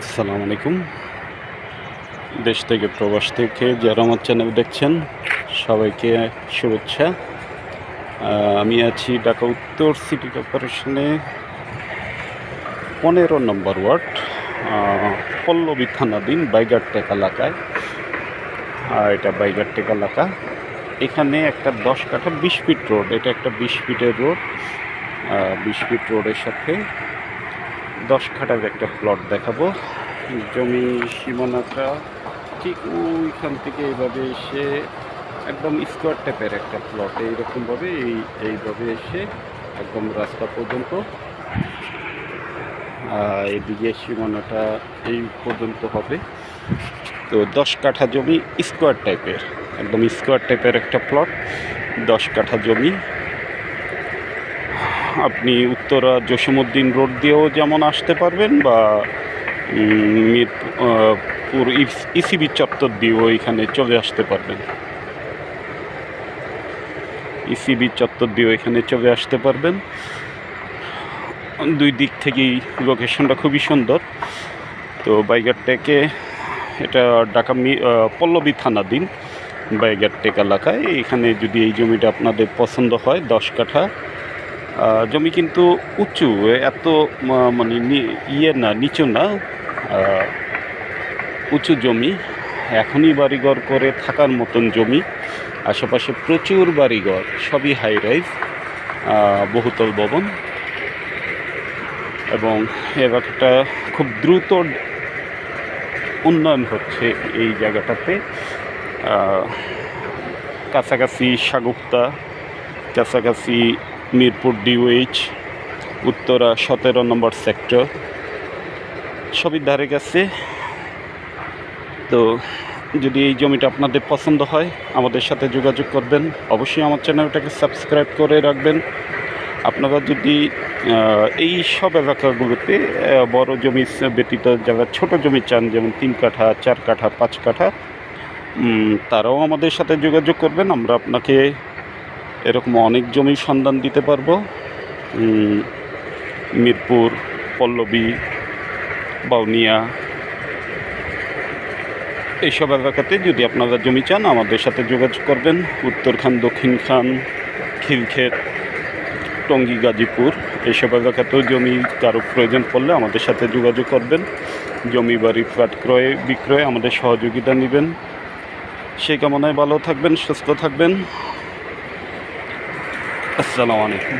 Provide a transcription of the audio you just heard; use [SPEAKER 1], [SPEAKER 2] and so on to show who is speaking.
[SPEAKER 1] আসসালামু আলাইকুম। দেশ থেকে প্রবাস থেকে যারা আমার চ্যানেল দেখছেন সবাইকে শুভেচ্ছা। আমি আছি ঢাকা উত্তর সিটি কর্পোরেশনে 15 নম্বর ওয়ার্ড, পল্লবী থানাধীন বাইগারটেক এলাকায়। এটা বাইগারটেক এলাকা। এখানে একটা 10 কাঠা 20 ফিট রোড, এটা একটা 20 ফিটের রোড। 20 ফিট রোডের সাথে 10 কাঠার একটা প্লট দেখাবো। জমি সীমানাটা ঠিক ওইখান থেকে এইভাবে এসে একদম স্কোয়ার টাইপের একটা প্লট, এইরকমভাবে এইভাবে এসে একদম রাস্তা পর্যন্ত, এদিকে সীমানাটা এই পর্যন্ত হবে। তো 10 কাঠা জমি স্কোয়ার টাইপের, একদম স্কোয়ার টাইপের একটা প্লট, 10 কাঠা জমি। আপনি উত্তরা জসীমউদ্দিন রোড দিয়েও যেমন আসতে পারবেন, বা মিরপুর ইসিবি চত্বর দিয়েও এখানে চলে আসতে পারবেন। ইসিবি চত্বর দিয়েও এখানে চলে আসতে পারবেন। দুই দিক থেকেই লোকেশনটা খুবই সুন্দর। তো বাইগারটেকে, এটা ঢাকা পল্লবী থানাধীন বাইগারটেক এলাকায়। এখানে যদি এই জমিটা আপনাদের পছন্দ হয়, 10 কাঠা জমি, কিন্তু উঁচু, এত মানে না, নিচু না, উঁচু জমি। এখনই বাড়িঘর করে থাকার মতন জমি। আশেপাশে প্রচুর বাড়িঘর, সবই হাই রাইজ, বহুতল ভবন, এবং এলাকাটা খুব দ্রুত উন্নয়ন হচ্ছে এই জায়গাটাতে। কাছাকাছি সাগুপ্তা, কাছাকাছি মিরপুর ডিওএইচ, উত্তরা 17 নম্বর সেক্টর, সবই ধারে কাছে। তো যদি এই জমিটা আপনাদের পছন্দ হয়, আমাদের সাথে যোগাযোগ করবেন। অবশ্যই আমার চ্যানেলটাকে সাবস্ক্রাইব করে রাখবেন। আপনারা যদি এই সব এলাকাগুলোতে বড় জমি ব্যতীত যারা ছোট জমি চান, যেমন 3 কাঠা, 4 কাঠা, 5 কাঠা, তারাও আমাদের সাথে যোগাযোগ করবেন। আমরা আপনাকে এরকম অনেক জমির সন্ধান দিতে পারবো। মিরপুর, পল্লবী, বাউনিয়া, এইসব এলাকাতে যদি আপনারা জমি চান, আমাদের সাথে যোগাযোগ করবেন। উত্তরখান, দক্ষিণখান, খিলক্ষেত, টঙ্গী, গাজীপুর, এইসব এলাকাতেও জমি কারো প্রয়োজন পড়লে আমাদের সাথে যোগাযোগ করবেন। জমি বাড়ি ফ্ল্যাট ক্রয় বিক্রয়ে আমাদের সহযোগিতা নেবেন। সেই কামনায় ভালো থাকবেন, সুস্থ থাকবেন। আসসালামু আলাইকুম।